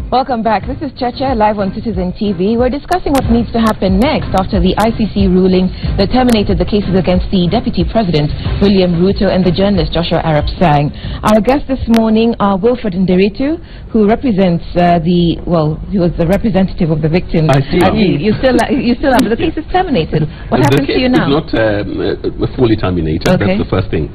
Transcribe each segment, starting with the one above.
Welcome back. This is Cheche, live on Citizen TV. We're discussing what needs to happen next after the ICC ruling that terminated the cases against the Deputy President, William Ruto, and the journalist, Joshua Arap Sang. Our guests this morning are Wilfred Nderitu, who represents he was the representative of the victims. I see. You still are, but the case is terminated. What happens to you now? The case is not fully terminated. Okay. That's the first thing.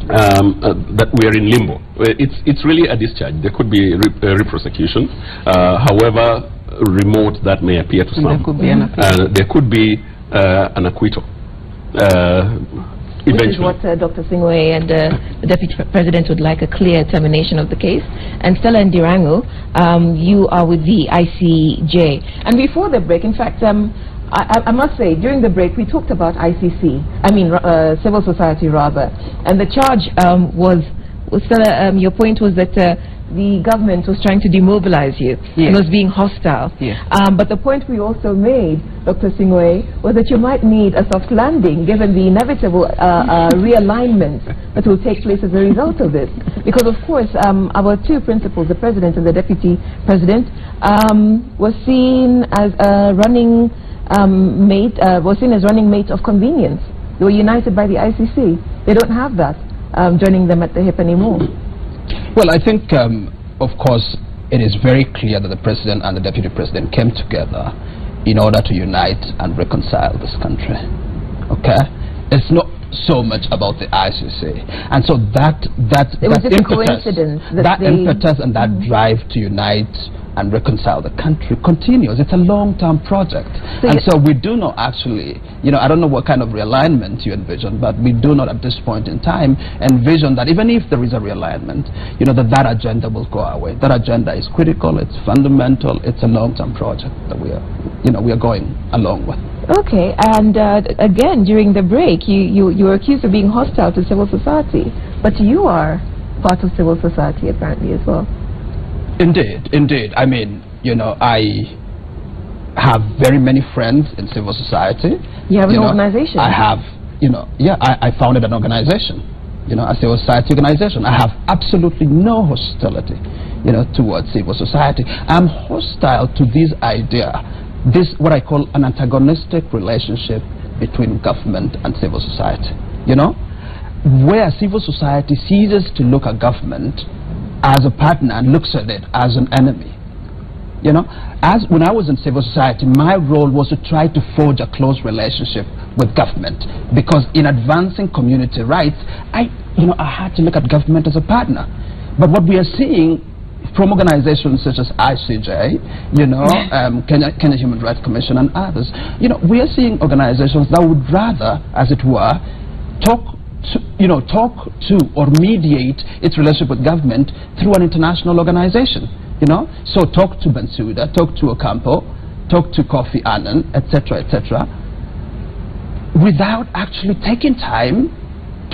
That we are in limbo. It's really a discharge. There could be re-prosecution, however remote that may appear to some. There could be an acquittal. There could be an acquittal. This is what Dr. Singwe and the Deputy President would like, a clear termination of the case. And Stella Ndirangu, you are with the ICJ. And before the break, in fact, I must say, during the break, we talked about ICC, civil society rather, and the charge was your point was that the government was trying to demobilize you, yes, and was being hostile. Yes. But the point we also made, Dr. Singwe, was that you might need a soft landing given the inevitable realignment that will take place as a result of this. Because of course, our two principals, the President and the Deputy President, were seen as running was seen as running mates of convenience. They were united by the ICC. They don't have that joining them at the hip anymore. Well, I think, of course, it is very clear that the President and the Deputy President came together in order to unite and reconcile this country. Okay? It's not so much about the ICC. And so that impetus and that drive to unite and reconcile the country continues. It's a long-term project. So we do not actually, I don't know what kind of realignment you envision, but we do not at this point in time envision that even if there is a realignment, that agenda will go away. That agenda is critical, it's fundamental, it's a long-term project that we are going along with. Okay, and again, during the break, you were accused of being hostile to civil society, but you are part of civil society apparently as well. Indeed, indeed. I mean, I have very many friends in civil society. You have an organization? I have, I founded an organization, a civil society organization. I have absolutely no hostility, towards civil society. I'm hostile to this idea, what I call an antagonistic relationship between government and civil society, where civil society ceases to look at government as a partner and looks at it as an enemy. As when I was in civil society, my role was to try to forge a close relationship with government, because in advancing community rights, I had to look at government as a partner. But what we are seeing from organizations such as ICJ, Kenya Human Rights Commission and others, we are seeing organizations that would rather, as it were, talk to or mediate its relationship with government through an international organization. So talk to Bensouda, talk to Ocampo, talk to Kofi Annan, etc., etc., without actually taking time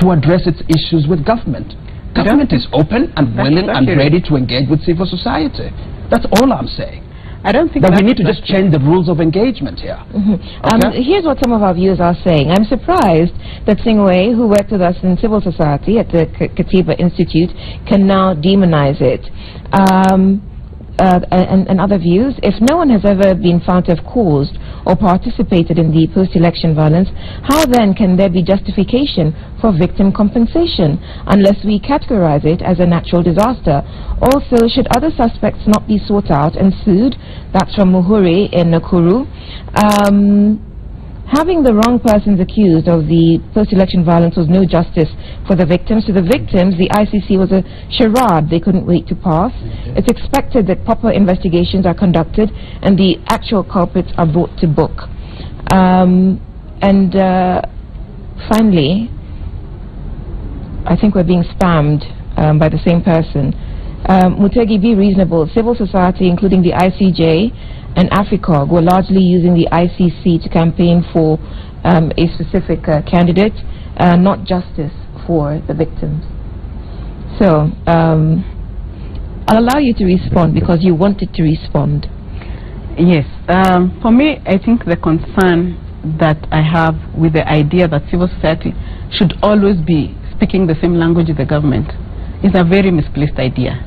to address its issues with government. Government is open and willing and ready to engage with civil society. That's all I'm saying. I don't think that we need to just change the rules of engagement here. Okay? Here's what some of our viewers are saying. I'm surprised that Singwe, who worked with us in civil society at the Katiba Institute, can now demonize it. And other views, if no one has ever been found to have caused or participated in the post-election violence, how then can there be justification for victim compensation unless we categorize it as a natural disaster? Also, should other suspects not be sought out and sued? That's from Muhuri in Nakuru. Having the wrong persons accused of the post-election violence was no justice for the victims. To the victims, the ICC was a charade they couldn't wait to pass. It's expected that proper investigations are conducted and the actual culprits are brought to book. Finally, I think we're being spammed by the same person. Mutegi, be reasonable. Civil society, including the ICJ, and AFRICOG were largely using the ICC to campaign for a specific candidate, not justice for the victims. So, I'll allow you to respond because you wanted to respond. Yes. For me, I think the concern that I have with the idea that civil society should always be speaking the same language with the government is a very misplaced idea,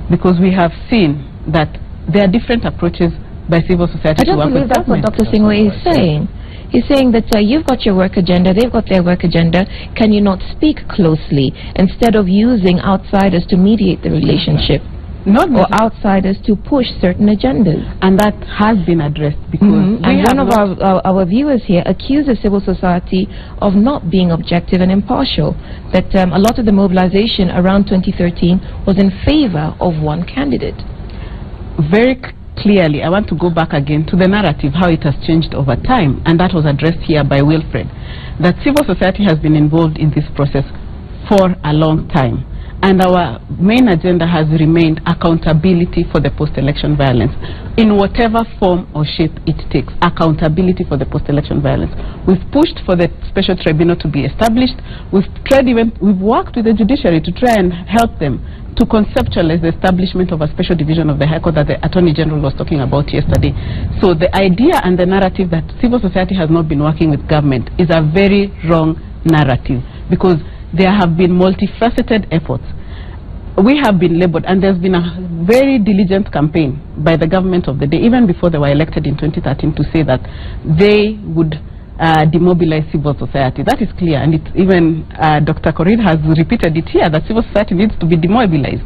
because we have seen that there are different approaches by civil society to work with government. I don't believe that's what Dr. Singwe is saying. He's saying that you've got your work agenda, they've got their work agenda. Can you not speak closely instead of using outsiders to mediate the relationship? Or outsiders to push certain agendas. And that has been addressed because and one of our viewers here accuses civil society of not being objective and impartial, that a lot of the mobilization around 2013 was in favor of one candidate. Very clearly, I want to go back again to the narrative, how it has changed over time, and that was addressed here by Wilfred, that civil society has been involved in this process for a long time. And our main agenda has remained accountability for the post-election violence, in whatever form or shape it takes, accountability for the post-election violence. We've pushed for the special tribunal to be established. We've worked with the judiciary to try and help them to conceptualize the establishment of a special division of the High Court that the Attorney General was talking about yesterday. So the idea and the narrative that civil society has not been working with government is a very wrong narrative, because there have been multifaceted efforts. We have been labeled, and there's been a very diligent campaign by the government of the day, even before they were elected in 2013, to say that they would demobilize civil society. That is clear, and it's even Dr. Korir has repeated it here, that civil society needs to be demobilized.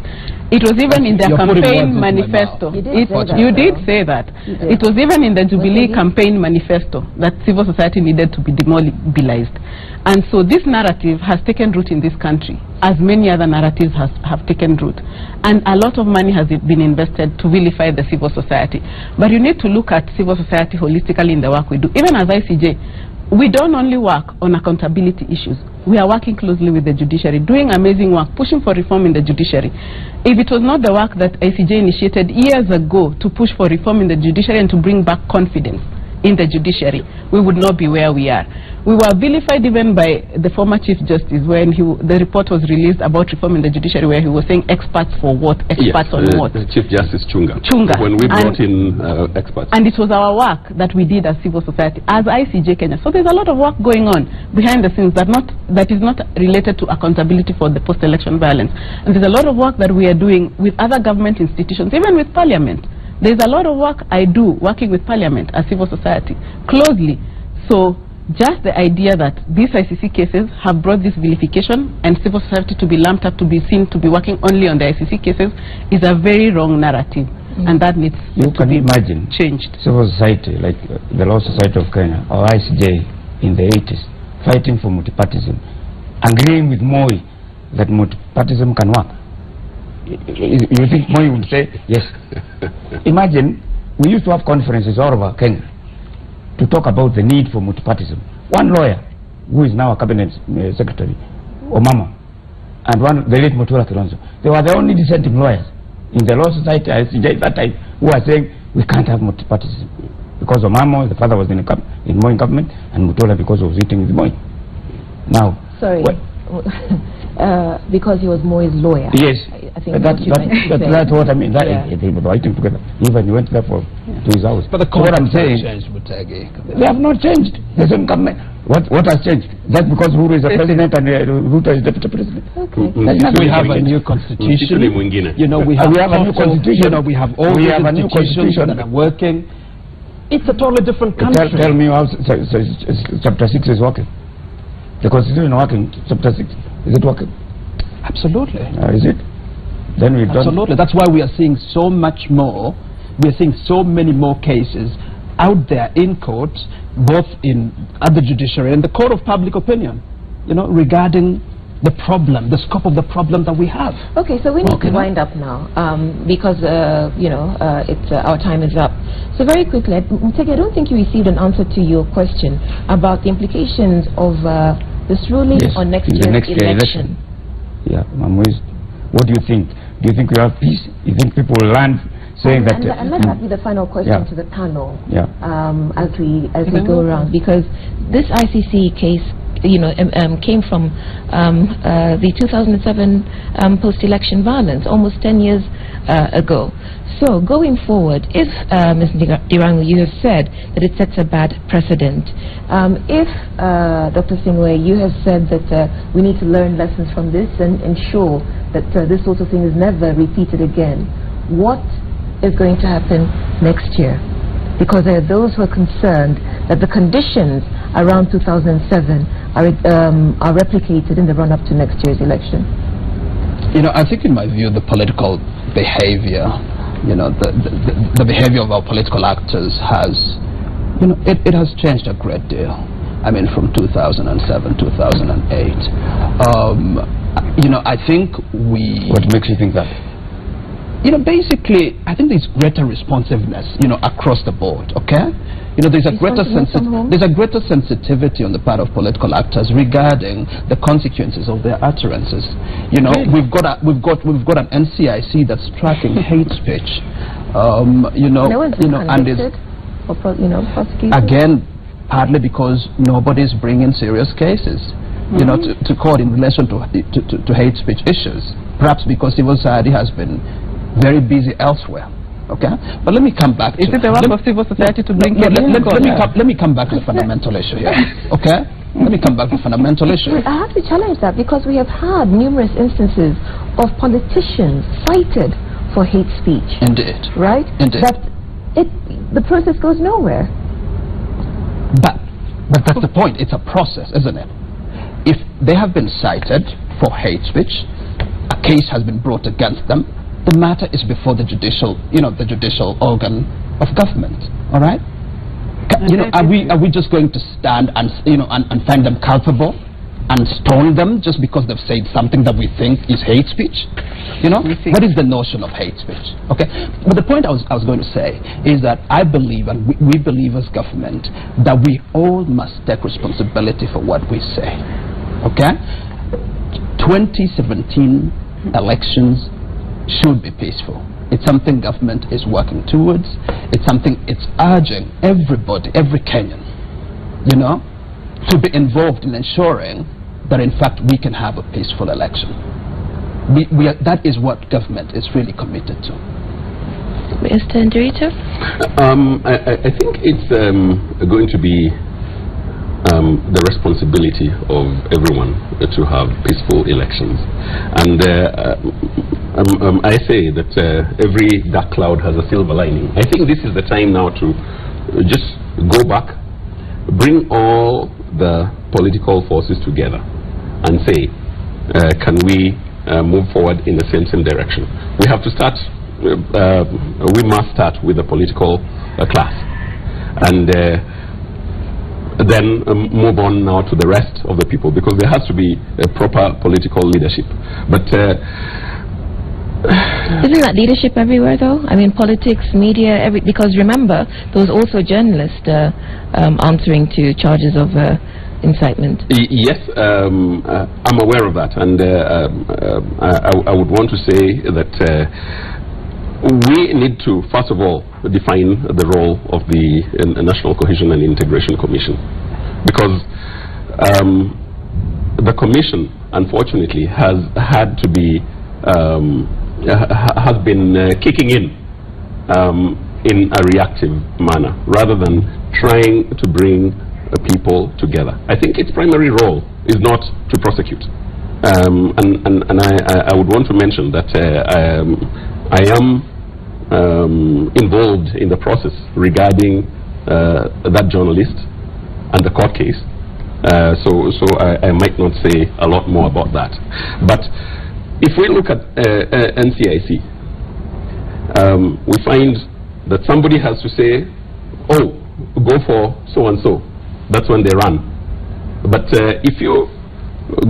It was even in their campaign manifesto. You did say that. It was even in the Jubilee campaign manifesto that civil society needed to be demobilized. And so this narrative has taken root in this country, as many other narratives have taken root. And a lot of money has been invested to vilify the civil society. But you need to look at civil society holistically in the work we do. Even as ICJ, we don't only work on accountability issues. We are working closely with the judiciary, doing amazing work, pushing for reform in the judiciary. If it was not the work that ICJ initiated years ago to push for reform in the judiciary and to bring back confidence in the judiciary, we would not be where we are. We were vilified even by the former Chief Justice when the report was released about reform in the judiciary, where he was saying experts for what, experts on what. Chief Justice Chunga. When we brought in experts. And it was our work that we did as civil society, as ICJ Kenya. So there's a lot of work going on behind the scenes that is not related to accountability for the post-election violence. And there's a lot of work that we are doing with other government institutions, even with Parliament. There's a lot of work I do working with Parliament as civil society closely. So just the idea that these ICC cases have brought this vilification and civil society to be lumped up, to be seen to be working only on the ICC cases, is a very wrong narrative. And that needs to be changed. Civil society, like the Law Society of Kenya or ICJ in the 80s, fighting for multipartism, agreeing with Moi that multipartism can work. You think Moi would say yes? Imagine, we used to have conferences all over Kenya to talk about the need for multipartism. One lawyer, who is now a cabinet secretary, Omama, and the late Mutula Kilonzo, they were the only dissenting lawyers in the Law Society at that time who were saying we can't have multipartism, because Omama, the father, was in Moi government, and Mutula because he was eating with Moi. Now, sorry. Because he was Moi's lawyer. Yes, I think that's what I mean. They were writing together. Even he went there to his house. But the what I'm saying, changed, they have not changed. The same government. What has changed? That's because Uhuru is the president and Ruto is deputy president. Okay. We have a new constitution. You know, we have a new constitution. You know, we have all these institutions that are working. It's a totally different country. Tell me how chapter 6 is working. The constitution working, chapter 6. Is it working? Absolutely. Is it? Then we don't. Absolutely. That's why we are seeing so much more. We are seeing so many more cases out there in courts, both at the judiciary and the court of public opinion, you know, regarding the problem, the scope of the problem that we have. Okay, so we need to wind up now because our time is up. So very quickly, Mutegi, I don't think you received an answer to your question about the implications of this ruling on next year's election. Yeah, what do you think? Do you think we have peace? Do you think people will learn saying that? And let that be the final question to the panel as we go around, because this ICC case, came from the 2007 post-election violence, almost 10 years ago. So going forward, if Ms. Dirangu, you have said that it sets a bad precedent, if Dr. Singwe, you have said that we need to learn lessons from this and ensure that this sort of thing is never repeated again, what is going to happen next year? Because there are those who are concerned that the conditions around 2007 are replicated in the run-up to next year's election. You know, I think in my view, the political behavior, you know, the behavior of our political actors has, you know, it has changed a great deal. I mean, from 2007, 2008. You know, I think we... What makes you think that? You know, basically, I think there's greater responsiveness, you know, across the board, okay? You know, there's a greater sensitivity on the part of political actors regarding the consequences of their utterances. You know, we've got an NCIC that's tracking hate speech. You know, and is prosecuted. Again, partly because nobody's bringing serious cases, you know, to court in relation to hate speech issues. Perhaps because civil society has been very busy elsewhere. Okay, but let me come back. Is it the work of civil society to bring let me come back to the fundamental issue here. Okay, let me come back to the fundamental issue. I have to challenge that because we have had numerous instances of politicians cited for hate speech. Indeed. Right. Indeed. That the process goes nowhere. But that's the point. It's a process, isn't it? If they have been cited for hate speech, a case has been brought against them. The matter is before the judicial, you know, the judicial organ of government. All right. You know, are we just going to stand and and find them culpable and stone them just because they've said something that we think is hate speech? You know, what is the notion of hate speech? Okay. But the point I was going to say is that I believe, and we believe as government, that we all must take responsibility for what we say. Okay. 2017 elections should be peaceful. It's something government is working towards. It's something it's urging everybody, every Kenyan, you know, to be involved in ensuring that in fact we can have a peaceful election. That is what government is really committed to. Mr. Ndurito? I think it's going to be the responsibility of everyone to have peaceful elections. And I say that every dark cloud has a silver lining. I think this is the time now to just go back, bring all the political forces together and say, can we move forward in the same direction? We have to start, we must start with the political class. And then move on now to the rest of the people, because there has to be a proper political leadership. But isn't that leadership everywhere though? I mean, politics, media, because remember, there was also journalists answering to charges of incitement. Yes, I'm aware of that, and I would want to say that we need to, first of all, define the role of the National Cohesion and Integration Commission, because the Commission, unfortunately, has had to be has been kicking in a reactive manner rather than trying to bring people together. I think its primary role is not to prosecute, and I would want to mention that I am involved in the process regarding that journalist and the court case, so I might not say a lot more about that. But if we look at NCIC, we find that somebody has to say, oh, go for so and so. That's when they run. But if you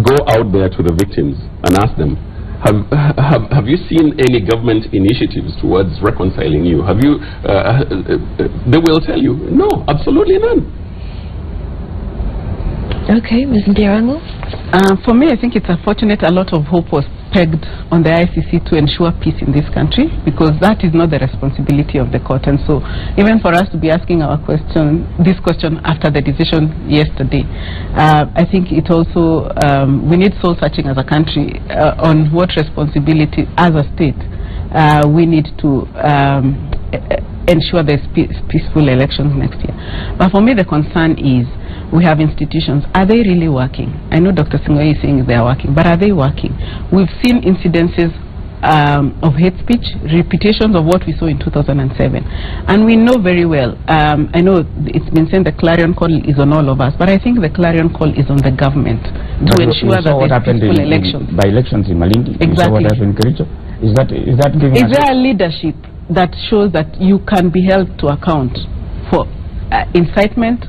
go out there to the victims and ask them, have you seen any government initiatives towards reconciling you? Have you? They will tell you, no, absolutely none. Okay, Ms. Ndirango? For me, I think it's unfortunate a lot of hope was pegged on the ICC to ensure peace in this country, because that is not the responsibility of the court. And so even for us to be asking this question after the decision yesterday, I think it also, we need soul searching as a country on what responsibility as a state we need to ensure there's peaceful elections next year. But for me, the concern is we have institutions. Are they really working? I know Dr. Singoi is saying they are working, but are they working? We've seen incidences of hate speech, repetitions of what we saw in 2007. And we know very well, I know it's been saying the clarion call is on all of us, but I think the clarion call is on the government to ensure that there's peaceful elections. By elections in Malindi, exactly. What happened in Kericho. Is that giving Is there a leadership that shows that you can be held to account for incitement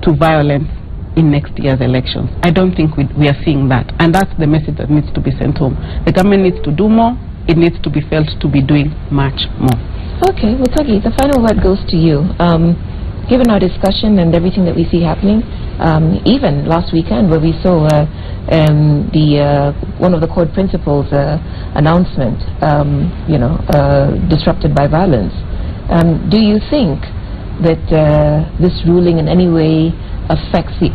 to violence in next year's elections? I don't think we are seeing that, and that's the message that needs to be sent home. The government needs to do more. It needs to be felt to be doing much more. Okay, well, Tagi, the final word goes to you. Given our discussion and everything that we see happening, even last weekend where we saw one of the court principals announcement, disrupted by violence, do you think that this ruling in any way affects the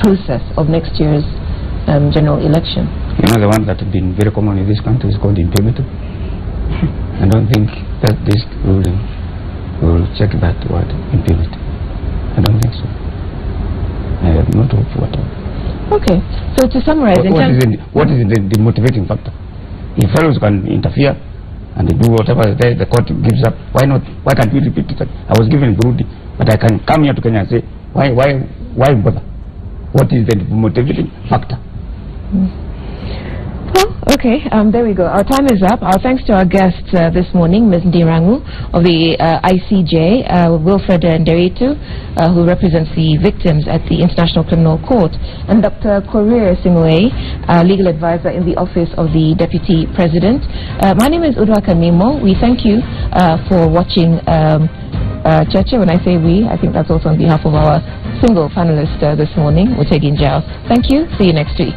process of next year's general election? You know, the one that has been very common in this country is called impunity. I don't think that this ruling will check that word, impunity. I don't think so. I have not hope for at all. Okay, so to summarize, what is the motivating factor? If fellows can interfere and they do whatever the court gives up, why not? Why can't we repeat it? I was given Burundi, but I can come here to Kenya and say, why bother? What is the motivating factor? Well, okay, there we go. Our time is up. Our thanks to our guests this morning, Ms. Ndirangu of the ICJ, Wilfred Nderetu, who represents the victims at the International Criminal Court, and Dr. Korir Singwe, legal advisor in the Office of the Deputy President. My name is Udwa Kamimo. We thank you for watching Cheche. When I say we, I think that's also on behalf of our single panelist this morning, Mutegi Njau. Thank you. See you next week.